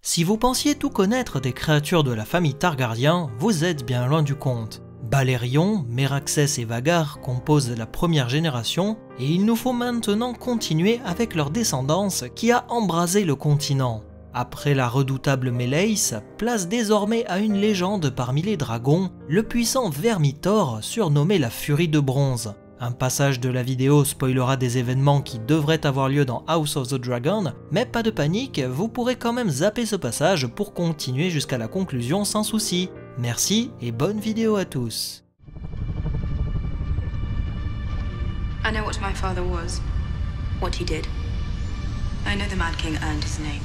Si vous pensiez tout connaître des créatures de la famille Targaryen, vous êtes bien loin du compte. Balerion, Meraxes et Vhagar composent la première génération, et il nous faut maintenant continuer avec leur descendance qui a embrasé le continent. Après la redoutable Meleys, place désormais à une légende parmi les dragons, le puissant Vermithor surnommé la Furie de Bronze. Un passage de la vidéo spoilera des événements qui devraient avoir lieu dans House of the Dragon, mais pas de panique, vous pourrez quand même zapper ce passage pour continuer jusqu'à la conclusion sans souci. Merci et bonne vidéo à tous. I know what my father was, what he did. I know the Mad King earned his name.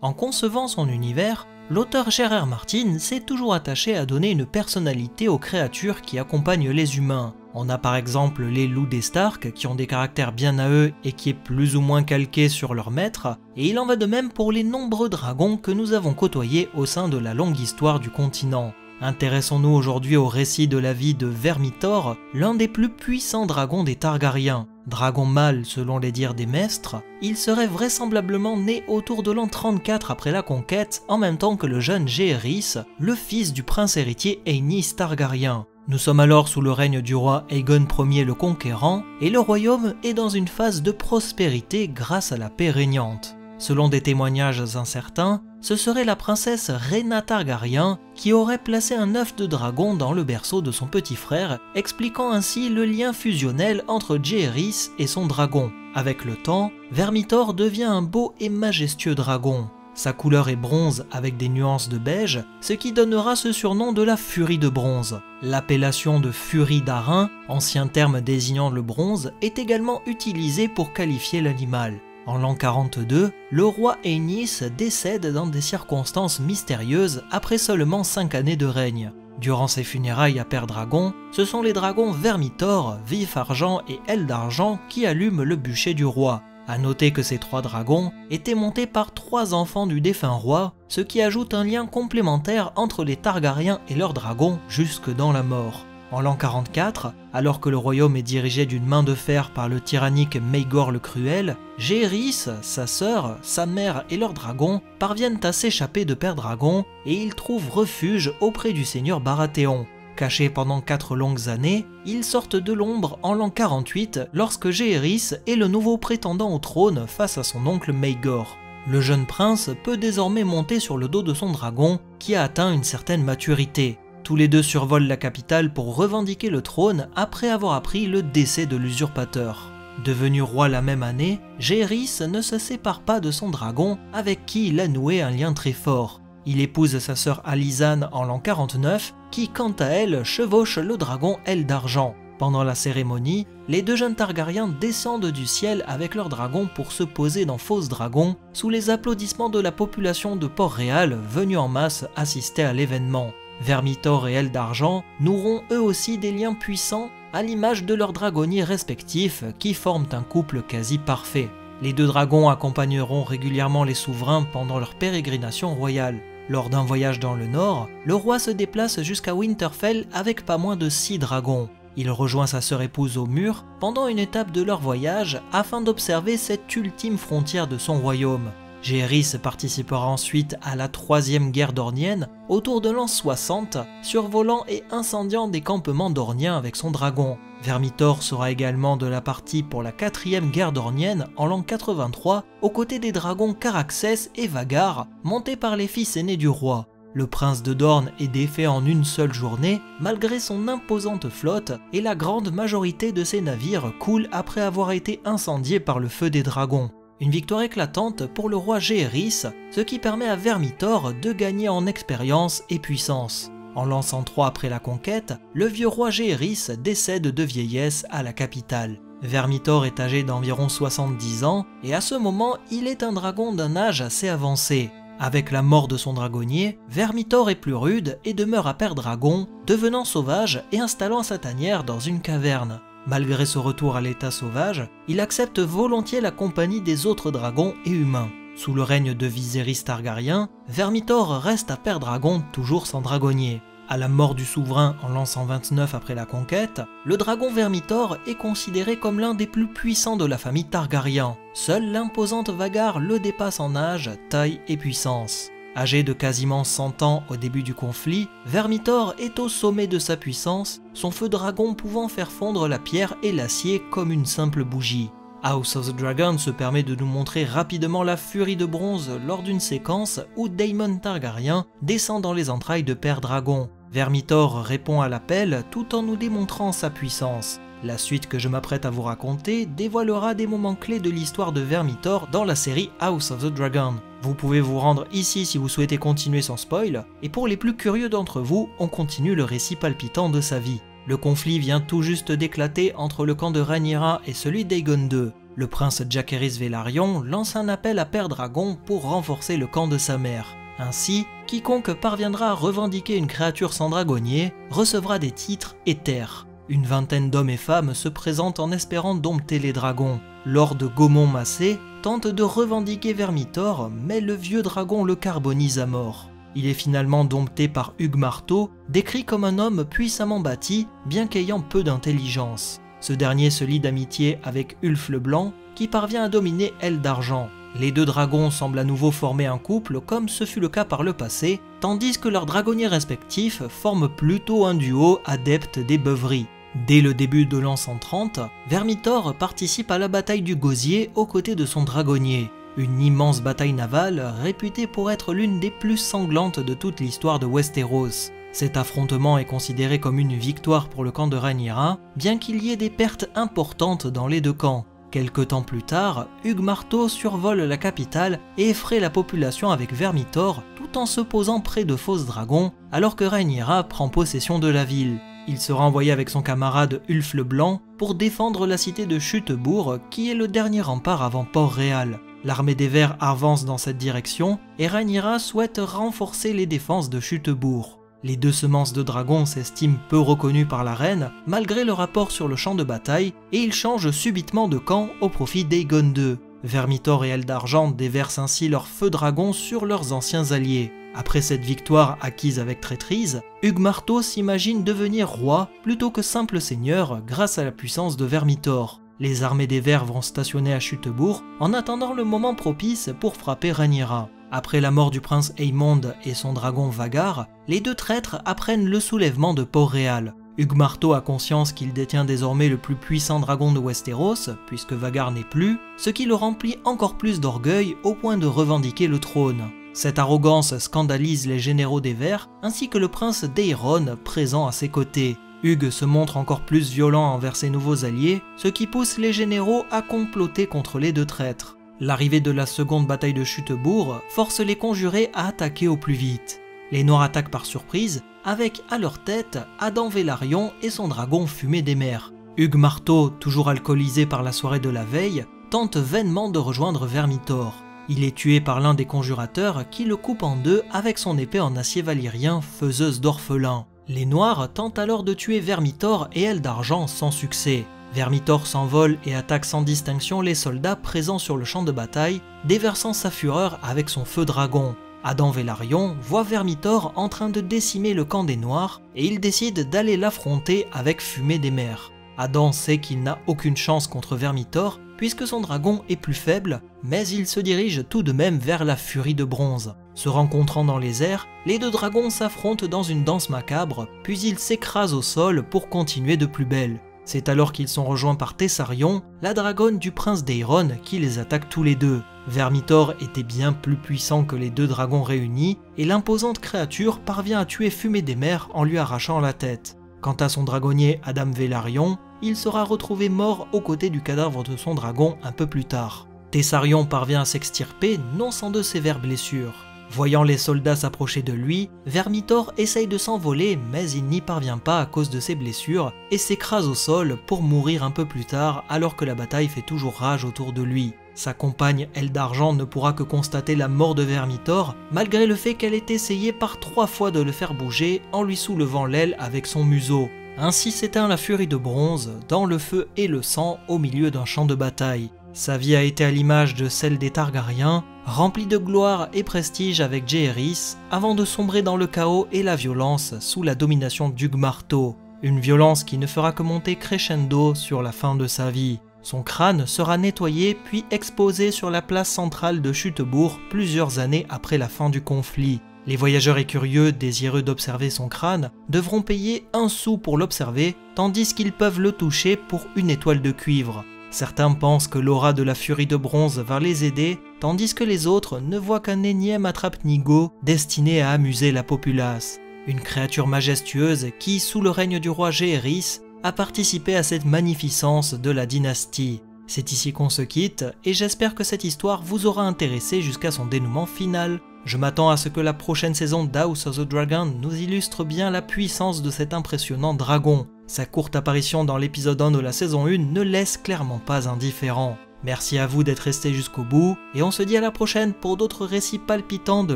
En concevant son univers, l'auteur J.R.R. Martin s'est toujours attaché à donner une personnalité aux créatures qui accompagnent les humains. On a par exemple les loups des Stark qui ont des caractères bien à eux et qui est plus ou moins calqué sur leur maître, et il en va de même pour les nombreux dragons que nous avons côtoyés au sein de la longue histoire du continent. Intéressons-nous aujourd'hui au récit de la vie de Vermithor, l'un des plus puissants dragons des Targaryens. Dragon mâle selon les dires des maîtres, il serait vraisemblablement né autour de l'an 34 après la conquête, en même temps que le jeune Jaehaerys, le fils du prince héritier Aenys Targaryen. Nous sommes alors sous le règne du roi Aegon Ier le Conquérant, et le royaume est dans une phase de prospérité grâce à la paix régnante. Selon des témoignages incertains, ce serait la princesse Rhaena Targaryen qui aurait placé un œuf de dragon dans le berceau de son petit frère, expliquant ainsi le lien fusionnel entre Jaehaerys et son dragon. Avec le temps, Vermithor devient un beau et majestueux dragon. Sa couleur est bronze avec des nuances de beige, ce qui donnera ce surnom de la Furie de Bronze. L'appellation de Furie d'Arin, ancien terme désignant le bronze, est également utilisée pour qualifier l'animal. En l'an 42, le roi Aenys décède dans des circonstances mystérieuses après seulement 5 années de règne. Durant ses funérailles à Père Dragon, ce sont les dragons Vermithor, Vif Argent et Aile d'Argent qui allument le bûcher du roi. A noter que ces 3 dragons étaient montés par 3 enfants du défunt roi, ce qui ajoute un lien complémentaire entre les Targaryens et leurs dragons jusque dans la mort. En l'an 44, alors que le royaume est dirigé d'une main de fer par le tyrannique Maegor le Cruel, Jaehaerys, sa sœur, sa mère et leurs dragons parviennent à s'échapper de Père Dragon et ils trouvent refuge auprès du seigneur Baratheon. Cachés pendant 4 longues années, ils sortent de l'ombre en l'an 48 lorsque Jaehaerys est le nouveau prétendant au trône face à son oncle Maegor. Le jeune prince peut désormais monter sur le dos de son dragon qui a atteint une certaine maturité. Tous les deux survolent la capitale pour revendiquer le trône après avoir appris le décès de l'usurpateur. Devenu roi la même année, Jaehaerys ne se sépare pas de son dragon avec qui il a noué un lien très fort. Il épouse sa sœur Alysanne en l'an 49, qui quant à elle chevauche le dragon Aile d'Argent. Pendant la cérémonie, les 2 jeunes Targaryens descendent du ciel avec leur dragon pour se poser dans Fosse Dragon, sous les applaudissements de la population de Port-Réal venue en masse assister à l'événement. Vermithor et Aile d'Argent noueront eux aussi des liens puissants à l'image de leurs dragonniers respectifs qui forment un couple quasi parfait. Les 2 dragons accompagneront régulièrement les souverains pendant leur pérégrination royale. Lors d'un voyage dans le nord, le roi se déplace jusqu'à Winterfell avec pas moins de 6 dragons. Il rejoint sa sœur épouse au mur pendant une étape de leur voyage afin d'observer cette ultime frontière de son royaume. Jaehaerys participera ensuite à la 3e guerre dornienne autour de l'an 60, survolant et incendiant des campements dorniens avec son dragon. Vermithor sera également de la partie pour la 4e guerre dornienne en l'an 83, aux côtés des dragons Caraxès et Vhagar, montés par les fils aînés du roi. Le prince de Dorne est défait en une seule journée, malgré son imposante flotte, et la grande majorité de ses navires coulent après avoir été incendiés par le feu des dragons. Une victoire éclatante pour le roi Jaehaerys, ce qui permet à Vermithor de gagner en expérience et puissance. En l'an 103 après la conquête, le vieux roi Jaehaerys décède de vieillesse à la capitale. Vermithor est âgé d'environ 70 ans et à ce moment il est un dragon d'un âge assez avancé. Avec la mort de son dragonnier, Vermithor est plus rude et demeure à Père Dragon, devenant sauvage et installant sa tanière dans une caverne. Malgré ce retour à l'état sauvage, il accepte volontiers la compagnie des autres dragons et humains. Sous le règne de Viserys Targaryen, Vermithor reste à Père Dragon toujours sans dragonnier. À la mort du souverain en l'an 129 après la conquête, le dragon Vermithor est considéré comme l'un des plus puissants de la famille Targaryen. Seule l'imposante Vhagar le dépasse en âge, taille et puissance. Âgé de quasiment 100 ans au début du conflit, Vermithor est au sommet de sa puissance, son feu dragon pouvant faire fondre la pierre et l'acier comme une simple bougie. House of the Dragon se permet de nous montrer rapidement la furie de bronze lors d'une séquence où Daemon Targaryen descend dans les entrailles de Père Dragon. Vermithor répond à l'appel tout en nous démontrant sa puissance. La suite que je m'apprête à vous raconter dévoilera des moments clés de l'histoire de Vermithor dans la série House of the Dragon. Vous pouvez vous rendre ici si vous souhaitez continuer sans spoil, et pour les plus curieux d'entre vous, on continue le récit palpitant de sa vie. Le conflit vient tout juste d'éclater entre le camp de Rhaenyra et celui d'Aegon II. Le prince Jaehaerys Velaryon lance un appel à Père Dragon pour renforcer le camp de sa mère. Ainsi, quiconque parviendra à revendiquer une créature sans dragonnier recevra des titres et terres. Une vingtaine d'hommes et femmes se présentent en espérant dompter les dragons. Lord Gaumont Massé tente de revendiquer Vermithor, mais le vieux dragon le carbonise à mort. Il est finalement dompté par Hugues Marteau, décrit comme un homme puissamment bâti, bien qu'ayant peu d'intelligence. Ce dernier se lie d'amitié avec Ulf le Blanc, qui parvient à dominer Aile d'Argent. Les deux dragons semblent à nouveau former un couple, comme ce fut le cas par le passé, tandis que leurs dragonniers respectifs forment plutôt un duo adepte des beuveries. Dès le début de l'an 130, Vermithor participe à la bataille du Gosier aux côtés de son dragonnier. Une immense bataille navale réputée pour être l'une des plus sanglantes de toute l'histoire de Westeros. Cet affrontement est considéré comme une victoire pour le camp de Rhaenyra, bien qu'il y ait des pertes importantes dans les deux camps. Quelque temps plus tard, Hugues Marteau survole la capitale et effraie la population avec Vermithor tout en se posant près de fausses dragons, alors que Rhaenyra prend possession de la ville. Il sera envoyé avec son camarade Ulf le Blanc pour défendre la cité de Chutebourg, qui est le dernier rempart avant Port-Réal. L'armée des Verts avance dans cette direction et Rhaenyra souhaite renforcer les défenses de Chutebourg. Les deux semences de dragons s'estiment peu reconnues par la reine malgré le rapport sur le champ de bataille et ils changent subitement de camp au profit d'Aegon II. Vermithor et Aile d'Argent déversent ainsi leur feu dragon sur leurs anciens alliés. Après cette victoire acquise avec traîtrise, Hugues Marteau s'imagine devenir roi plutôt que simple seigneur grâce à la puissance de Vermithor. Les armées des Verts vont stationner à Chutebourg en attendant le moment propice pour frapper Rhaenyra. Après la mort du prince Aemond et son dragon Vhagar, les deux traîtres apprennent le soulèvement de Port-Réal. Hugues Marteau a conscience qu'il détient désormais le plus puissant dragon de Westeros, puisque Vhagar n'est plus, ce qui le remplit encore plus d'orgueil au point de revendiquer le trône. Cette arrogance scandalise les généraux des Verts ainsi que le prince d'Aeron présent à ses côtés. Hugues se montre encore plus violent envers ses nouveaux alliés, ce qui pousse les généraux à comploter contre les deux traîtres. L'arrivée de la seconde bataille de Chutebourg force les conjurés à attaquer au plus vite. Les Noirs attaquent par surprise, avec à leur tête Adam Velaryon et son dragon Fumée des Mers. Hugues Marteau, toujours alcoolisé par la soirée de la veille, tente vainement de rejoindre Vermithor. Il est tué par l'un des conjurateurs qui le coupe en deux avec son épée en acier valyrien faiseuse d'orphelins. Les Noirs tentent alors de tuer Vermithor et Aile d'Argent sans succès. Vermithor s'envole et attaque sans distinction les soldats présents sur le champ de bataille, déversant sa fureur avec son feu dragon. Adam Velaryon voit Vermithor en train de décimer le camp des Noirs et il décide d'aller l'affronter avec Fumée des Mers. Adam sait qu'il n'a aucune chance contre Vermithor puisque son dragon est plus faible, mais il se dirige tout de même vers la furie de bronze. Se rencontrant dans les airs, les deux dragons s'affrontent dans une danse macabre, puis ils s'écrasent au sol pour continuer de plus belle. C'est alors qu'ils sont rejoints par Tessarion, la dragonne du prince d'Aeron, qui les attaque tous les deux. Vermithor était bien plus puissant que les deux dragons réunis, et l'imposante créature parvient à tuer Fumée des Mers en lui arrachant la tête. Quant à son dragonnier Adam Velaryon, il sera retrouvé mort aux côtés du cadavre de son dragon un peu plus tard. Tessarion parvient à s'extirper, non sans de sévères blessures. Voyant les soldats s'approcher de lui, Vermithor essaye de s'envoler mais il n'y parvient pas à cause de ses blessures et s'écrase au sol pour mourir un peu plus tard alors que la bataille fait toujours rage autour de lui. Sa compagne Aile d'Argent ne pourra que constater la mort de Vermithor malgré le fait qu'elle ait essayé par 3 fois de le faire bouger en lui soulevant l'aile avec son museau. Ainsi s'éteint la furie de bronze dans le feu et le sang au milieu d'un champ de bataille. Sa vie a été à l'image de celle des Targaryens, remplie de gloire et prestige avec Jaehaerys, avant de sombrer dans le chaos et la violence sous la domination d'Hugues Marteau. Une violence qui ne fera que monter crescendo sur la fin de sa vie. Son crâne sera nettoyé puis exposé sur la place centrale de Chutebourg plusieurs années après la fin du conflit. Les voyageurs et curieux désireux d'observer son crâne devront payer 1 sou pour l'observer, tandis qu'ils peuvent le toucher pour une étoile de cuivre. Certains pensent que l'aura de la furie de bronze va les aider, tandis que les autres ne voient qu'un énième attrape-nigo destiné à amuser la populace. Une créature majestueuse qui, sous le règne du roi Géhéris, a participé à cette magnificence de la dynastie. C'est ici qu'on se quitte, et j'espère que cette histoire vous aura intéressé jusqu'à son dénouement final. Je m'attends à ce que la prochaine saison d'House of the Dragon nous illustre bien la puissance de cet impressionnant dragon. Sa courte apparition dans l'épisode 1 de la saison 1 ne laisse clairement pas indifférent. Merci à vous d'être restés jusqu'au bout, et on se dit à la prochaine pour d'autres récits palpitants de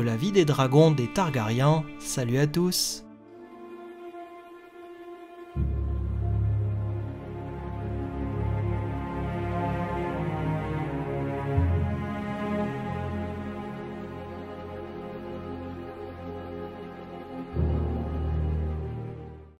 la vie des dragons des Targaryens. Salut à tous!